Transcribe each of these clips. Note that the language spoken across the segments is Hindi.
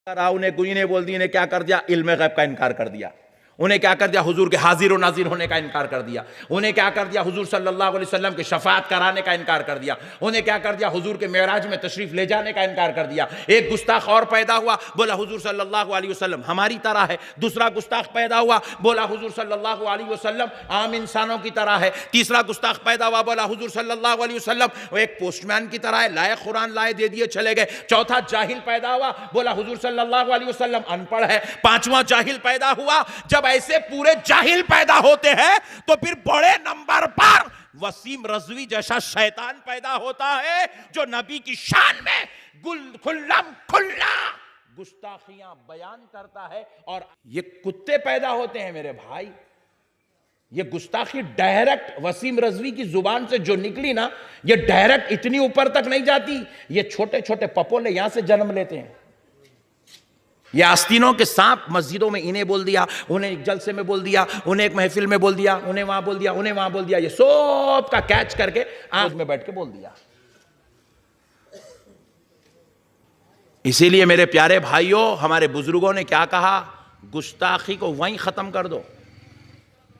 उन्हें इन्हें बोल दिया, इन्हें क्या कर दिया, इल्म गैब का इनकार कर दिया। उन्हें क्या कर दिया, हुजूर के हाजिर और नाजिर होने का इनकार कर दिया। उन्हें क्या कर दिया, हुजूर सल्लल्लाहु अलैहि वसल्लम के शफाअत कराने का इनकार कर दिया। उन्हें क्या कर दिया, हुजूर के मेराज में तशरीफ ले जाने का इनकार कर दिया। एक गुस्ताख और पैदा हुआ, बोला हुजूर सल्लल्लाहु अलैहि वसल्लम हमारी तरह है। दूसरा गुस्ताख पैदा हुआ, बोला हुजूर सल्लल्लाहु अलैहि वसल्लम आम इंसानों की तरह है। तीसरा गुस्ताख पैदा हुआ, बोला हुजूर सल्लल्लाहु अलैहि वसल्लम वो एक पोस्टमैन की तरह है, लाए कुरान लाए दे दिए चले गए। चौथा जाहिल पैदा हुआ, बोला हुजूर सल्लल्लाहु अलैहि वसल्लम अनपढ़ है। पांचवा जाहिल पैदा हुआ। जब ऐसे पूरे जाहिल पैदा होते हैं तो फिर बड़े नंबर पर वसीम रज़वी जैसा शैतान पैदा होता है जो नबी की शान में खुल्लम खुल्ला गुस्ताखियां बयान करता है। और ये कुत्ते पैदा होते हैं मेरे भाई। ये गुस्ताखी डायरेक्ट वसीम रज़वी की जुबान से जो निकली ना, ये डायरेक्ट इतनी ऊपर तक नहीं जाती। ये छोटे छोटे पपोले यहां से जन्म लेते हैं। ये आस्तीनों के सांप मस्जिदों में इन्हें बोल दिया, उन्हें एक जलसे में बोल दिया, उन्हें एक महफिल में बोल दिया, उन्हें वहां बोल दिया, उन्हें वहां बोल दिया। ये सब का कैच करके आंख में बैठ के बोल दिया। इसीलिए मेरे प्यारे भाइयों, हमारे बुजुर्गों ने क्या कहा, गुस्ताखी को वहीं खत्म कर दो।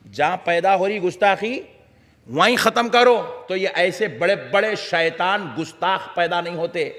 जहां पैदा हो रही गुस्ताखी वहीं खत्म करो। तो ये ऐसे बड़े बड़े शैतान गुस्ताख पैदा नहीं होते।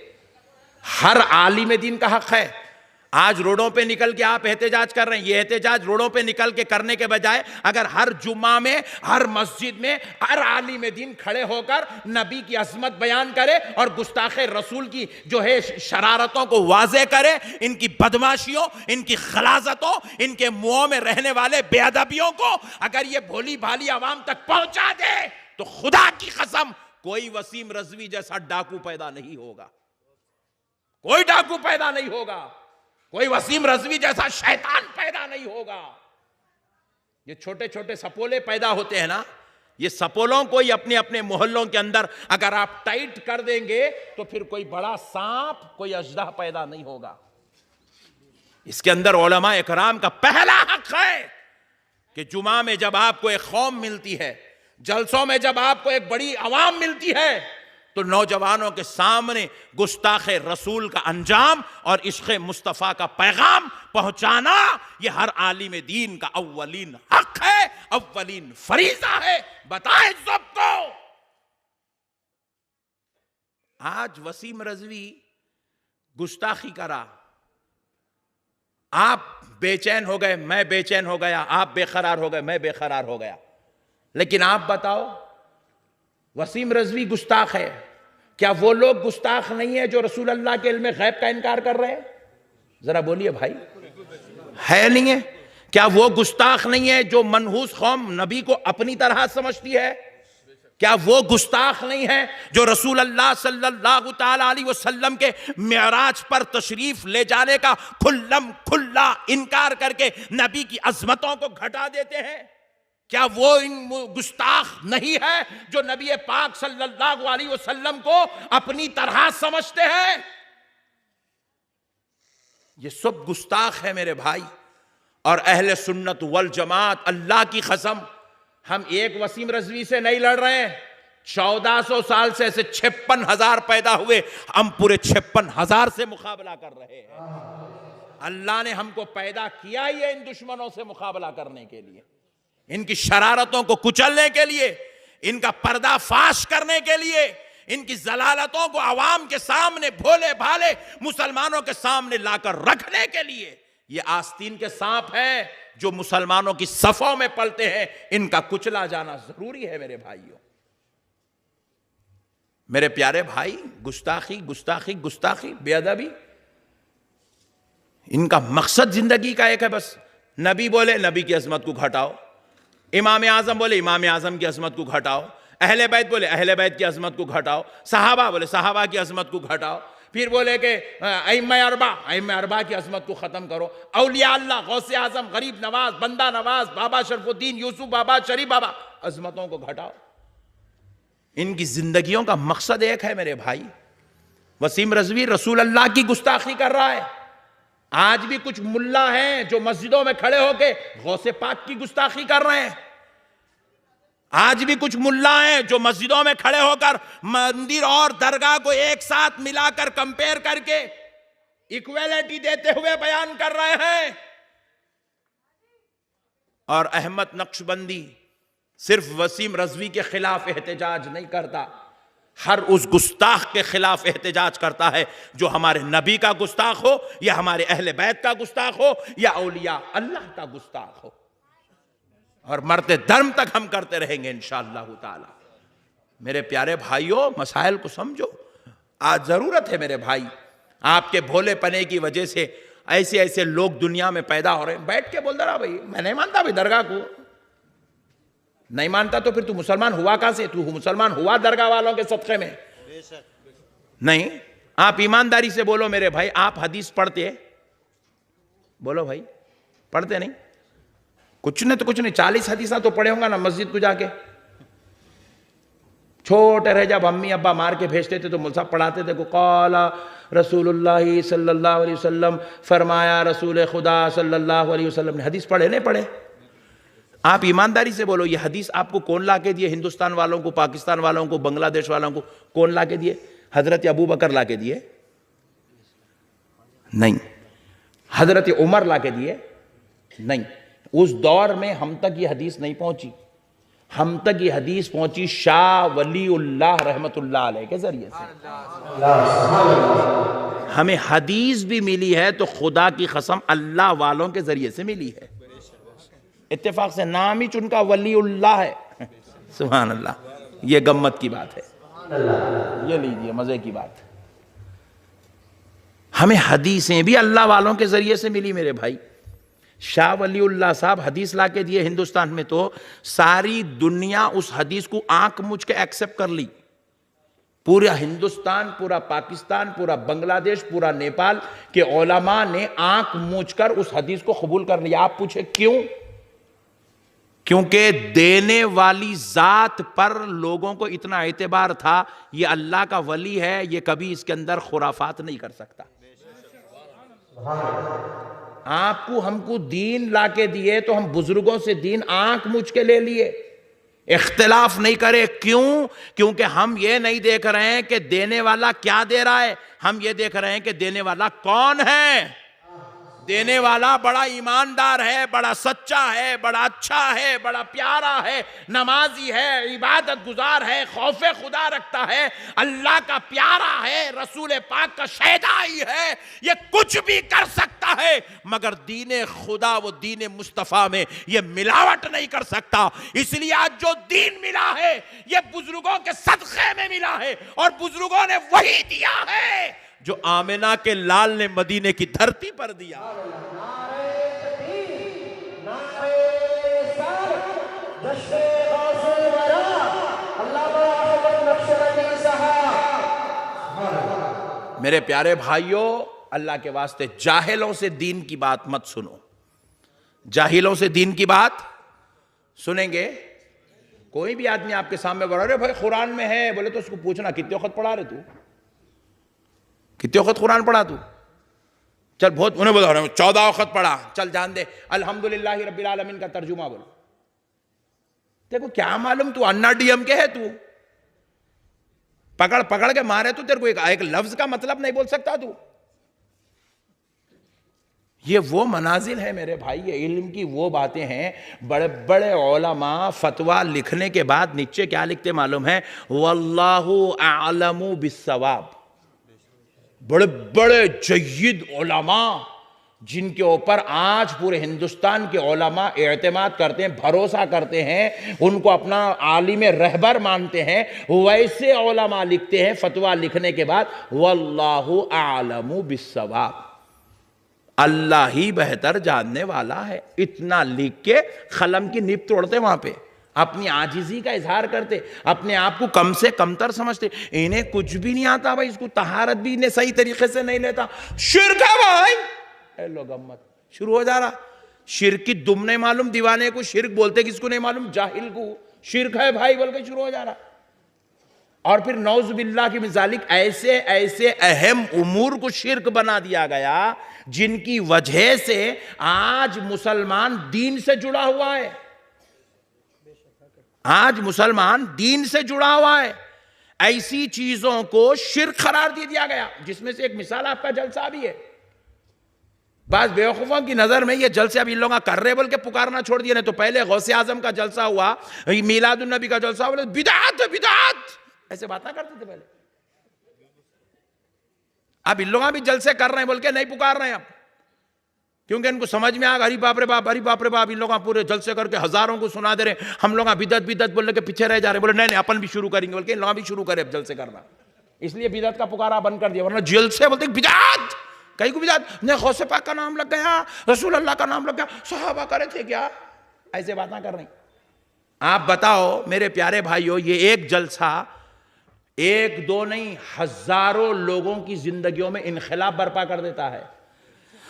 हर आलिम दीन का हक है। आज रोडों पे निकल के आप एहतजाज कर रहे हैं, ये एहतजाज रोडों पे निकल के करने के बजाय अगर हर जुम्मा में, हर मस्जिद में हर आलिम दीन खड़े होकर नबी की अजमत बयान करे और गुस्ताखे रसूल की जो है शरारतों को वाज़े करे, इनकी बदमाशियों, इनकी खलाजतों, इनके मुंहों में रहने वाले बेअदबियों को अगर ये भोली भाली आवाम तक पहुंचा दे तो खुदा की कसम कोई वसीम रज़वी जैसा डाकू पैदा नहीं होगा। कोई डाकू पैदा नहीं होगा, कोई वसीम रज़वी जैसा शैतान पैदा नहीं होगा। ये छोटे छोटे सपोले पैदा होते हैं ना, ये सपोलों को ही अपने अपने मोहल्लों के अंदर अगर आप टाइट कर देंगे तो फिर कोई बड़ा सांप, कोई अजदा पैदा नहीं होगा। इसके अंदर उलमा इकराम का पहला हक है कि जुमा में जब आपको एक कौम मिलती है, जलसों में जब आपको एक बड़ी आवाम मिलती है, तो नौजवानों के सामने गुस्ताखे रसूल का अंजाम और इश्क़ मुस्तफ़ा का पैगाम पहुंचाना यह हर आलिम दीन का अव्वलीन हक है, अव्वलीन फरीज़ा है। बताएं सबको। आज वसीम रज़वी गुस्ताखी करा, आप बेचैन हो गए, मैं बेचैन हो गया, आप बेकरार हो गए, मैं बेकरार हो गया। लेकिन आप बताओ, वसीम रज़वी गुस्ताख है, क्या वो लोग गुस्ताख नहीं है जो रसूल अल्लाह के इल्म गैब का इनकार कर रहे हैं? जरा बोलिए भाई, है नहीं है? क्या वो गुस्ताख नहीं है जो मनहूस कौम नबी को अपनी तरह समझती है? क्या वो गुस्ताख नहीं है जो रसूल अल्लाह सल्लल्लाहु ताला अलैहि वसल्लम के मेराज पर तशरीफ ले जाने का खुल्लम खुल्ला इनकार करके नबी की अजमतों को घटा देते हैं? क्या वो इन गुस्ताख नहीं है जो नबी पाक सल्लल्लाहु अलैहि वसल्लम को अपनी तरह समझते हैं? ये सब गुस्ताख है मेरे भाई। और अहले सुन्नत वल जमात, अल्लाह की कसम, हम एक वसीम रज़वी से नहीं लड़ रहे हैं। 1400 साल से ऐसे 56,000 पैदा हुए, हम पूरे 56,000 से मुकाबला कर रहे हैं। अल्लाह ने हमको पैदा किया ही है इन दुश्मनों से मुकाबला करने के लिए, इनकी शरारतों को कुचलने के लिए, इनका पर्दाफाश करने के लिए, इनकी जलालतों को आवाम के सामने, भोले भाले मुसलमानों के सामने लाकर रखने के लिए। ये आस्तीन के सांप हैं जो मुसलमानों की सफों में पलते हैं, इनका कुचला जाना जरूरी है मेरे भाइयों। मेरे प्यारे भाई, गुस्ताखी गुस्ताखी गुस्ताखी, बेअदबी, इनका मकसद जिंदगी का एक है, बस नबी बोले नबी की अजमत को घटाओ, इमाम आजम बोले इमाम आजम की अजमत को घटाओ, अहले बैत बोले अहले बैत की अजमत को घटाओ, सहाबा बोले सहाबा की अजमत को घटाओ, फिर बोले कि अइम्मा अरबा की अजमत को ख़त्म करो, औलिया अल्लाह, गौसे आजम, गरीब नवाज, बंदा नवाज, बाबा शरफुद्दीन, यूसुफ बाबा, शरीफ बाबा, अजमतों को घटाओ। इनकी जिंदगियों का मकसद एक है मेरे भाई। वसीम रज़वी रसूल अल्लाह की गुस्ताखी कर रहा है। आज भी कुछ मुल्ला हैं जो मस्जिदों में खड़े होके गौसे पाक की गुस्ताखी कर रहे हैं। आज भी कुछ मुल्ला हैं जो मस्जिदों में खड़े होकर मंदिर और दरगाह को एक साथ मिलाकर कंपेयर करके इक्वेलिटी देते हुए बयान कर रहे हैं। और अहमद नक्शबंदी सिर्फ वसीम रजवी के खिलाफ एहतजाज नहीं करता, हर उस गुस्ताख के खिलाफ एहतजाज करता है जो हमारे नबी का गुस्ताख हो, या हमारे अहले बैत का गुस्ताख हो, या औलिया अल्लाह का गुस्ताख हो। और मरते दम तक हम करते रहेंगे इंशाअल्लाह ताला। मेरे प्यारे भाइयों, मसाइल को समझो। आज जरूरत है मेरे भाई, आपके भोलेपने की वजह से ऐसे ऐसे लोग दुनिया में पैदा हो रहे हैं। बैठ के बोल दे रहा भाई, मैं नहीं मानता भाई दरगाह को। नहीं मानता तो फिर तू मुसलमान हुआ कहां से? तू मुसलमान हुआ दरगाह वालों के सदक़े में? नहीं। आप ईमानदारी से बोलो मेरे भाई, आप हदीस पढ़ते? बोलो भाई, पढ़ते नहीं? कुछ नहीं तो कुछ नहीं, 40 हदीसा तो पढ़े होंगे ना मस्जिद को जाके। छोटे रहे जब अम्मी अब्बा मार के भेजते थे तो मुल्ला साहब पढ़ाते थे, को क़ाला रसूलुल्लाह सल्लल्लाहु अलैहि वसल्लम, फरमाया रसूल खुदा सल्लल्लाहु अलैहि वसल्लम ने। हदीस पढ़े नहीं पढ़े? आप ईमानदारी से बोलो, ये हदीस आपको कौन ला के दिए? हिंदुस्तान वालों को, पाकिस्तान वालों को, बांग्लादेश वालों को कौन ला के दिए? हजरत अबू बकर ला के दिए? नहीं। हजरत उमर ला के दिए? नहीं। उस दौर में हम तक ये हदीस नहीं पहुंची। हम तक ये हदीस पहुंची शाह वलीउल्लाह रहमतुल्लाह अलैह के जरिए से। हमें हदीस भी मिली है तो खुदा की कसम अल्लाह वालों के जरिए से मिली है। इत्तेफाक से नाम ही उनका वलीउल्लाह है। सुभान अल्लाह, ये गम्मत की बात है। ये लीजिए मजे की बात। हमें हदीसें भी अल्लाह वालों के जरिए से मिली मेरे भाई। शाह वलीउल्लाह साहब हदीस ला के दिए हिंदुस्तान में तो सारी दुनिया उस हदीस को आंख मूंझ के एक्सेप्ट कर ली। पूरा हिंदुस्तान, पूरा पाकिस्तान, पूरा बांग्लादेश, पूरा नेपाल के उलमा ने आंख मूंझ कर उस हदीस को कबूल कर लिया। आप पूछे क्यों? क्योंकि देने वाली जात पर लोगों को इतना एतबार था, ये अल्लाह का वली है, ये कभी इसके अंदर खुराफात नहीं कर सकता। आपको हमको दीन लाके दिए तो हम बुजुर्गों से दीन आंख मूंझ के ले लिए, इख्तिलाफ नहीं करे। क्यों? क्योंकि हम ये नहीं देख रहे हैं कि देने वाला क्या दे रहा है, हम ये देख रहे हैं कि देने वाला कौन है। देने वाला बड़ा ईमानदार है, बड़ा सच्चा है, बड़ा अच्छा है, बड़ा प्यारा है, नमाजी है, इबादत गुजार है, खौफे खुदा रखता है, अल्लाह का प्यारा है, रसूल पाक का शहदाई है। ये कुछ भी कर सकता है मगर दीने खुदा व दीने मुस्तफ़ा में ये मिलावट नहीं कर सकता। इसलिए आज जो दीन मिला है ये बुजुर्गों के सदक़े में मिला है, और बुजुर्गों ने वही दिया है जो आमिना के लाल ने मदीने की धरती पर दिया। मेरे प्यारे भाइयों, अल्लाह के वास्ते जाहिलों से दीन की बात मत सुनो। जाहिलों से दीन की बात सुनेंगे? कोई भी आदमी आपके सामने बोल रहे भाई कुरान में है, बोले तो उसको पूछना कितने वक्त पढ़ा रहे तू, कितने वक्त कुरान पढ़ा तू? चल बहुत, उन्हें बोला 14 वक्त पढ़ा। चल जान दे अल्हम्दुलिल्लाह रब्बिल आलमीन का तर्जुमा बोल। देखो क्या मालूम तू अन्ना डीएम के है, तू पकड़ पकड़ के मारे तो तेरे को एक लफ्ज का मतलब नहीं बोल सकता तू। ये वो मनाजिल है मेरे भाई, ये इल्म की वो बातें हैं। बड़े बड़े उलमा फतवा लिखने के बाद नीचे क्या लिखते मालूम है? वल्लाहु आलमु बिस्सवाब। बड़े बड़े जय्यद उलमा जिनके ऊपर आज पूरे हिंदुस्तान के उलमा एतमाद करते हैं, भरोसा करते हैं, उनको अपना आलिम रहबर मानते हैं, वैसे उलमा लिखते हैं फतवा लिखने के बाद वल्लाहु आलमु बिस्सवाब, अल्लाह ही बेहतर जानने वाला है। इतना लिख के कलम की नीब तोड़ते वहां पे, अपनी आजिजी का इजहार करते, अपने आप को कम से कमतर समझते। इन्हें कुछ भी नहीं आता भाई, इसको तहारत भी इन्हें सही तरीके से नहीं लेता। शिर्क है भाई, लो गम्मत शुरू हो जा रहा। शिर्क की दुम नहीं मालूम दीवाने को, शिर्क बोलते किसको नहीं मालूम, जाहिल को शिर्क है भाई बोल के शुरू हो जा रहा। और फिर नौज़ बिल्लाह की मिसालिक ऐसे ऐसे अहम उमूर को शिर्क बना दिया गया जिनकी वजह से आज मुसलमान दीन से जुड़ा हुआ है। आज मुसलमान दीन से जुड़ा हुआ है। ऐसी चीजों को शिर्क करार दे दिया गया, जिसमें से एक मिसाल आपका जलसा भी है। बस बेवकूफ़ों की नज़र में ये जलसे अब इन लोग कर रहे बोल के पुकारना छोड़ दिया। नहीं तो पहले गौसे आजम का जलसा हुआ, मीलादुन नबी का जलसा हुआ, बिदात बिदात ऐसे बातें करते थे पहले। अब इन लोग भी जलसे कर रहे हैं बोल के नहीं पुकार रहे हैं अब, क्योंकि इनको समझ में आ गया, हरी बाप रे बाप, हरी बाप रे बाप। इन लोग पूरे जलसे करके हजारों को सुना दे रहे, हम लोग बिदत बिदत बोलने के पीछे रह जा रहे। बोले नहीं नहीं अपन भी शुरू करेंगे बोल के इन लोग भी शुरू करे अब जलसे करना, इसलिए बिदत का पुकारा बंद कर दिया। वरना जलसे बोलते बिदत, कहीं को बिदत नहीं, गौसे पाक का नाम लग गया, रसूल अल्लाह का नाम लग गया, सहाबा करे थे क्या, ऐसे बातें कर रही। आप बताओ मेरे प्यारे भाइयों, ये एक जलसा एक दो नहीं हजारों लोगों की जिंदगियों में इनखिलाब बर्पा कर देता है।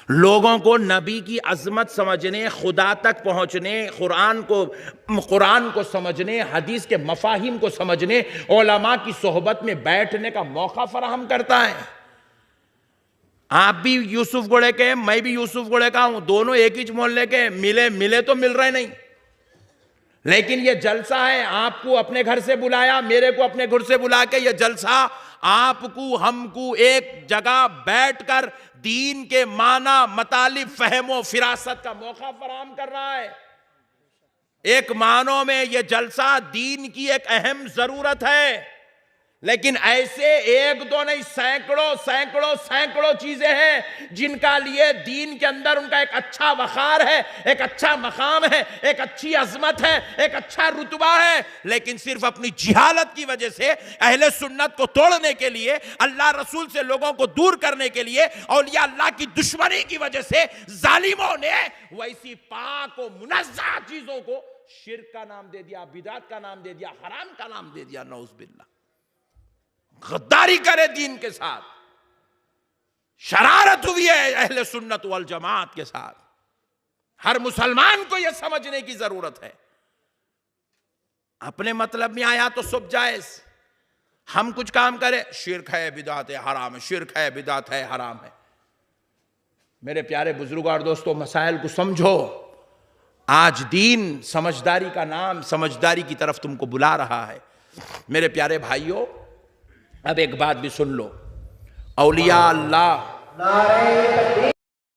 लोगों को नबी की अजमत समझने, खुदा तक पहुंचने, कुरान को समझने, हदीस के मफाहिम को समझने, उलमा की सोहबत में बैठने का मौका फराहम करता है। आप भी यूसुफ गोड़े के, मैं भी यूसुफ गोड़े का हूं, दोनों एक ही मोहल्ले के, मिले तो मिल रहे नहीं। लेकिन ये जलसा है, आपको अपने घर से बुलाया, मेरे को अपने घर से बुला के ये जलसा आपको हमको एक जगह बैठकर दीन के माना मतलब फहमो फिरासत का मौका फराहम कर रहा है। एक मानों में ये जलसा दीन की एक अहम जरूरत है, लेकिन ऐसे एक दो नहीं सैकड़ों सैकड़ों सैकड़ों चीजें हैं जिनका लिए दीन के अंदर उनका एक अच्छा वखार है, एक अच्छा मकाम है, एक अच्छी अजमत है, एक अच्छा रुतबा है। लेकिन सिर्फ अपनी जिहालत की वजह से, अहले सुन्नत को तोड़ने के लिए, अल्लाह रसूल से लोगों को दूर करने के लिए, औलिया अल्लाह की दुश्मनी की वजह से जालिमों ने वैसी पाक और मुनज़्ज़ह चीजों को शिर्क का नाम दे दिया, बिदात का नाम दे दिया, हराम का नाम दे दिया। नऊज़ बिल्लाह, गद्दारी करे दीन के साथ, शरारत हुई है अहले सुन्नत वल जमात के साथ। हर मुसलमान को यह समझने की जरूरत है, अपने मतलब में आया तो सब जायज, हम कुछ काम करें शिर्क है, बिदात है, हराम है, शिर्क है, बिदात है, हराम है। मेरे प्यारे बुजुर्गों और दोस्तों, मसाइल को समझो। आज दीन समझदारी का नाम, समझदारी की तरफ तुमको बुला रहा है। मेरे प्यारे भाइयों, अब एक बात भी सुन लो, औलिया अल्लाह